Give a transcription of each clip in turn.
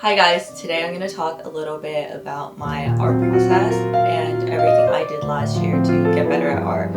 Hi guys, today I'm going to talk a little bit about my art process and everything I did last year to get better at art.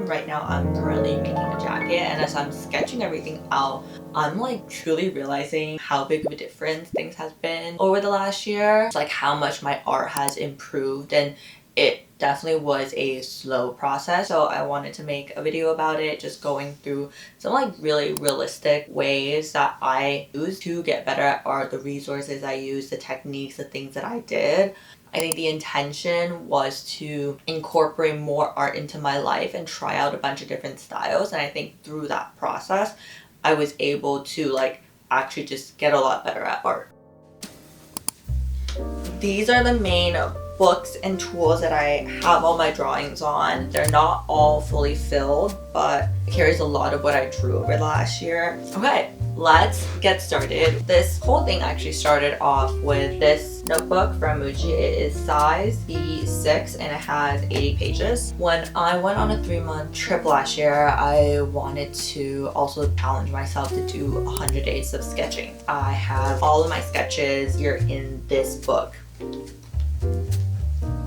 Right now I'm currently making a jacket, and as I'm sketching everything out, I'm like truly realizing how big of a difference things has been over the last year. It's like how much my art has improved, and it definitely was a slow process. So I wanted to make a video about it, just going through some like really realistic ways that I use to get better at art, the resources I used, the techniques, the things that I did. I think the intention was to incorporate more art into my life and try out a bunch of different styles. And I think through that process, I was able to like actually just get a lot better at art. These are the main books and tools that I have all my drawings on. They're not all fully filled, but it carries a lot of what I drew over the last year. Okay, let's get started. This whole thing actually started off with this notebook from Muji. It is size B6 and it has 80 pages. When I went on a 3-month trip last year, I wanted to also challenge myself to do 100 days of sketching. I have all of my sketches here in this book.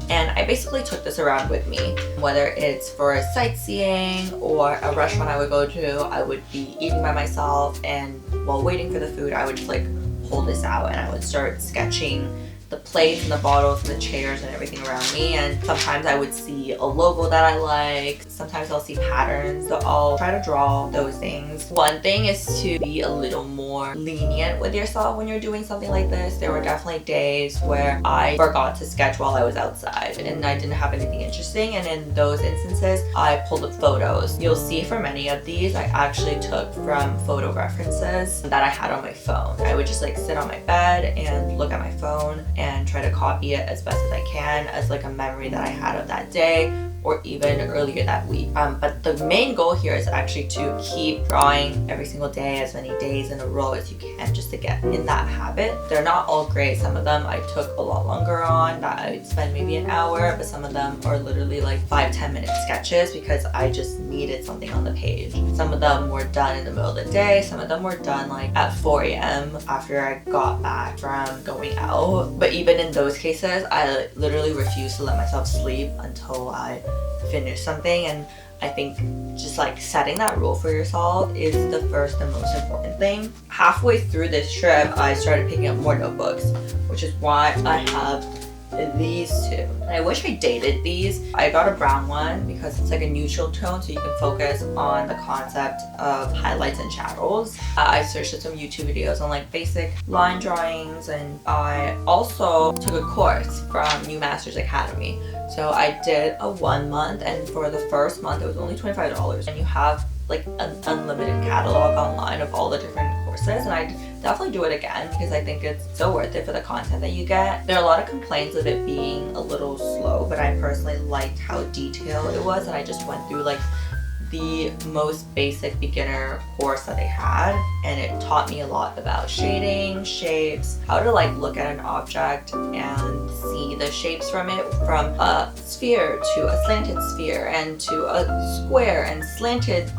And I basically took this around with me. Whether it's for sightseeing or a restaurant I would go to, I would be eating by myself, and while waiting for the food, I would just like pull this out and I would start sketching the plates and the bottles and the chairs and everything around me. And sometimes I would see a logo that I like. Sometimes I'll see patterns, so I'll try to draw those things. One thing is to be a little more lenient with yourself when you're doing something like this. There were definitely days where I forgot to sketch while I was outside and I didn't have anything interesting, and in those instances I pulled up photos. You'll see for many of these I actually took from photo references that I had on my phone. I would just like sit on my bed and look at my phone and try to copy it as best as I can as like a memory that I had of that day or even earlier that week. But the main goal here is actually to keep drawing every single day, as many days in a row as you can, just to get in that habit. They're not all great. Some of them I took a lot longer on, that I would spend maybe an hour, but some of them are literally like 5-10 minute sketches because I just needed something on the page. Some of them were done in the middle of the day, some of them were done like at 4 a.m. after I got back from going out. But even in those cases, I literally refused to let myself sleep until I finish something. And I think just like setting that rule for yourself is the first and most important thing. Halfway through this trip, I started picking up more notebooks, which is why I have these two. And I wish I dated these. I got a brown one because it's like a neutral tone, so you can focus on the concept of highlights and shadows. I searched some YouTube videos on like basic line drawings, and I also took a course from New Masters Academy. So I did a 1 month, and for the first month it was only $25, and you have like an unlimited catalog online of all the different courses. And I definitely do it again because I think it's so worth it for the content that you get. There are a lot of complaints of it being a little slow, but I personally liked how detailed it was, and I just went through like the most basic beginner course that they had, and it taught me a lot about shading, shapes, how to like look at an object and see the shapes from it, from a sphere to a slanted sphere and to a square and slanted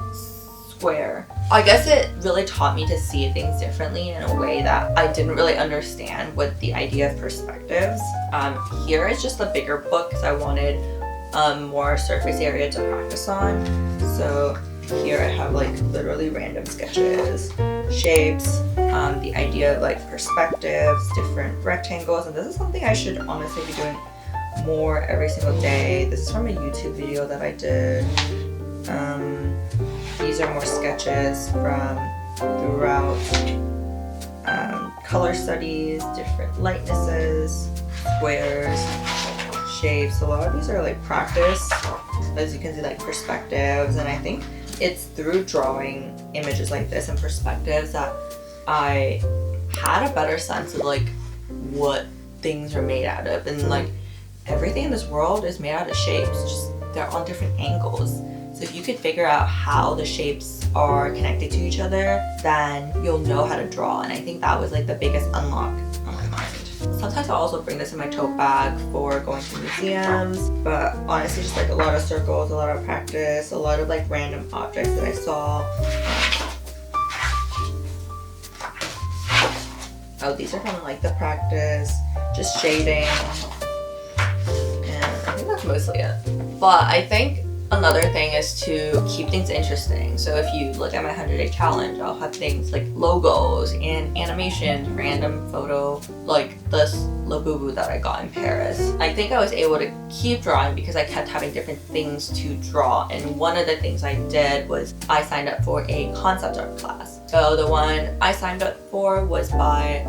square. I guess it really taught me to see things differently in a way that I didn't really understand with the idea of perspectives. Here is just a bigger book because I wanted more surface area to practice on. So here I have like literally random sketches, shapes, the idea of like perspectives, different rectangles, and this is something I should honestly be doing more every single day. This is from a YouTube video that I did. These are more sketches from throughout color studies, different lightnesses, squares, shapes. A lot of these are like practice, as you can see, like perspectives, and I think it's through drawing images like this and perspectives that I had a better sense of like what things are made out of, and like everything in this world is made out of shapes, just they're on different angles. So if you could figure out how the shapes are connected to each other, then you'll know how to draw, and I think that was like the biggest unlock on my mind. Sometimes I'll also bring this in my tote bag for going to museums, but honestly just like a lot of circles, a lot of practice, a lot of like random objects that I saw. Oh, these are from like the practice, just shading, and I think that's mostly it. But I think another thing is to keep things interesting. So if you look at my 100-day challenge, I'll have things like logos and animations, random photo, like this Labubu that I got in Paris. I think I was able to keep drawing because I kept having different things to draw. And one of the things I did was I signed up for a concept art class. So the one I signed up for was by,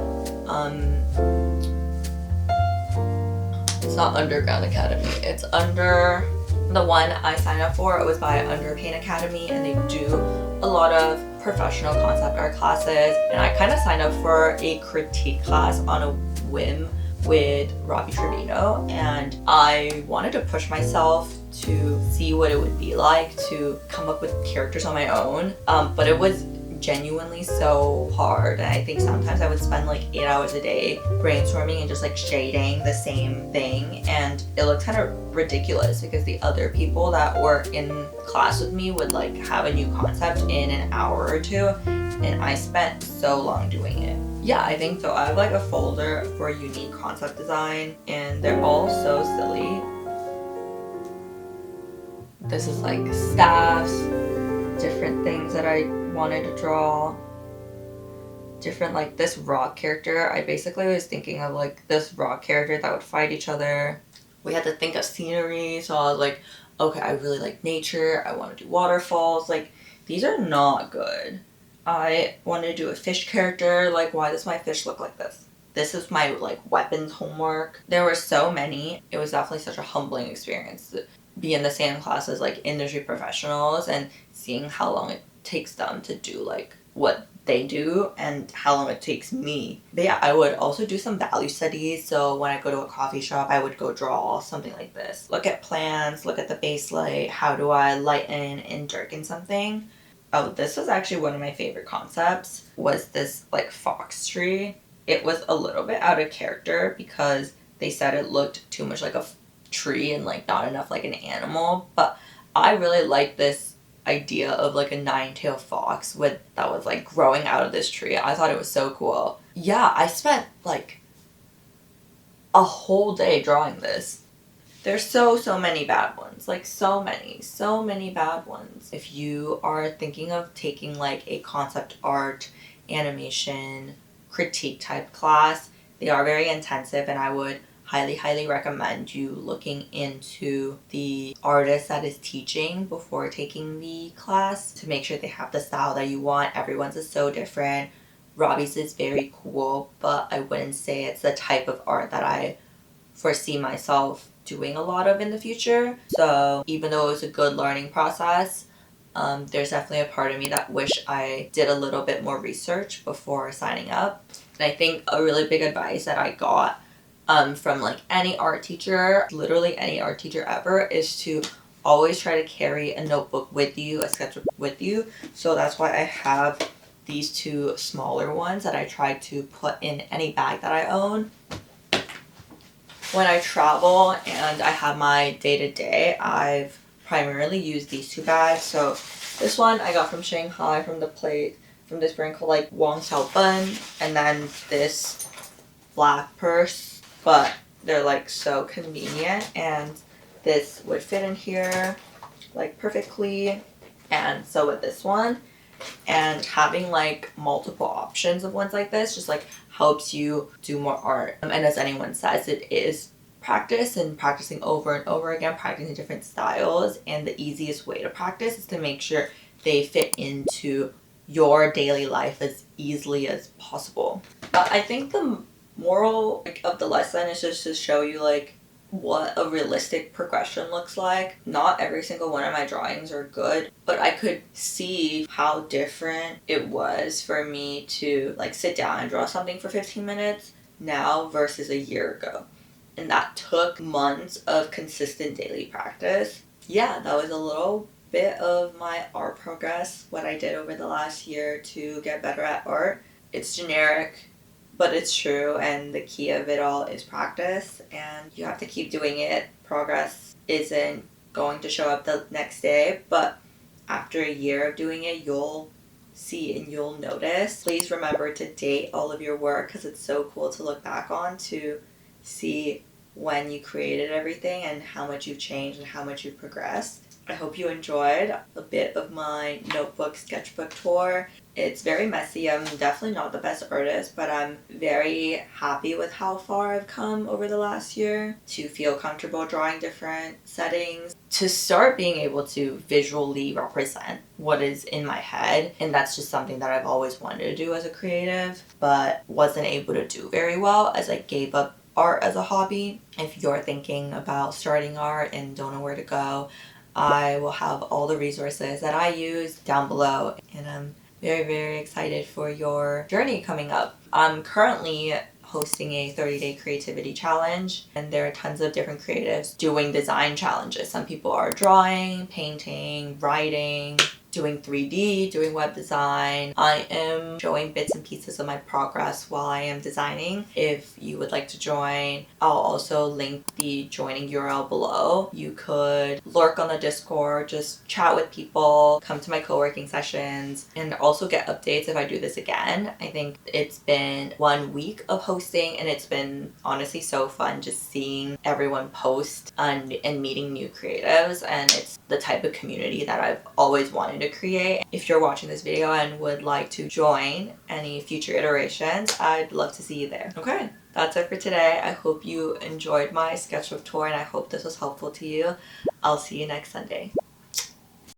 it's not Underground Academy, it's under... The one I signed up for, it was by Underpaint Academy, and they do a lot of professional concept art classes. And I kind of signed up for a critique class on a whim with Robbie Trevino, and I wanted to push myself to see what it would be like to come up with characters on my own. But it was genuinely so hard, and I think sometimes I would spend like 8 hours a day brainstorming and just like shading the same thing, and it looked kind of ridiculous because the other people that were in class with me would like have a new concept in an hour or two, and I spent so long doing it. Yeah, I think so. I have like a folder for unique concept design, and they're all so silly. This is like staffs, different things that I wanted to draw, different like this rock character. I basically was thinking of like this rock character that would fight each other. We had to think of scenery, so I was like, okay, I really like nature, I want to do waterfalls. Like, these are not good. I wanted to do a fish character. Like, why does my fish look like this? This is my like weapons homework. There were so many. It was definitely such a humbling experience to be in the same class as like industry professionals and seeing how long it takes them to do like what they do and how long it takes me. But yeah, I would also do some value studies. So when I go to a coffee shop, I would go draw something like this. Look at plants, look at the base light. How do I lighten and darken something? Oh, this was actually one of my favorite concepts, was this like fox tree. It was a little bit out of character because they said it looked too much like a tree and like not enough like an animal, but I really liked this idea of like a 9-tailed fox that was like growing out of this tree. I thought it was so cool. Yeah, I spent like a whole day drawing this. There's so many bad ones, like so many bad ones. If you are thinking of taking like a concept art, animation, critique type class, they are very intensive, and I would highly recommend you looking into the artist that is teaching before taking the class to make sure they have the style that you want. Everyone's is so different. Robbie's is very cool, but I wouldn't say it's the type of art that I foresee myself doing a lot of in the future. So even though it was a good learning process, there's definitely a part of me that wish I did a little bit more research before signing up. And I think a really big advice that I got from like any art teacher, literally any art teacher ever, is to always try to carry a notebook with you, a sketchbook with you. So that's why I have these two smaller ones that I try to put in any bag that I own. When I travel and I have my day-to-day, I've primarily used these two bags. So this one I got from Shanghai from this brand called like Wang Xiaoben, and then this black purse, but they're like so convenient, and this would fit in here like perfectly, and so would this one. And having like multiple options of ones like this just like helps you do more art. And as anyone says, it is practice and practicing over and over again, practicing different styles, and the easiest way to practice is to make sure they fit into your daily life as easily as possible. But I think the moral of the lesson is just to show you like what a realistic progression looks like. Not every single one of my drawings are good, but I could see how different it was for me to like sit down and draw something for 15 minutes now versus a year ago. And that took months of consistent daily practice. Yeah, that was a little bit of my art progress, what I did over the last year to get better at art. It's generic, but it's true, and the key of it all is practice, and you have to keep doing it. Progress isn't going to show up the next day, but after a year of doing it, you'll see and you'll notice. Please remember to date all of your work because it's so cool to look back on to see when you created everything and how much you've changed and how much you've progressed. I hope you enjoyed a bit of my notebook sketchbook tour. It's very messy. I'm definitely not the best artist, but I'm very happy with how far I've come over the last year to feel comfortable drawing different settings, to start being able to visually represent what is in my head. And that's just something that I've always wanted to do as a creative, but wasn't able to do very well as I gave up art as a hobby. If you're thinking about starting art and don't know where to go, I will have all the resources that I use down below, and I'm very, very excited for your journey coming up. I'm currently hosting a 30-day creativity challenge, and there are tons of different creatives doing design challenges. Some people are drawing, painting, writing, doing 3D, doing web design. I am showing bits and pieces of my progress while I am designing. If you would like to join, I'll also link the joining URL below. You could lurk on the Discord, just chat with people, come to my co-working sessions, and also get updates if I do this again. I think it's been 1 week of hosting, and it's been honestly so fun just seeing everyone post and meeting new creatives, and it's the type of community that I've always wanted to create. If you're watching this video and would like to join any future iterations, I'd love to see you there. Okay, that's it for today. I hope you enjoyed my sketchbook tour and I hope this was helpful to you. I'll see you next Sunday.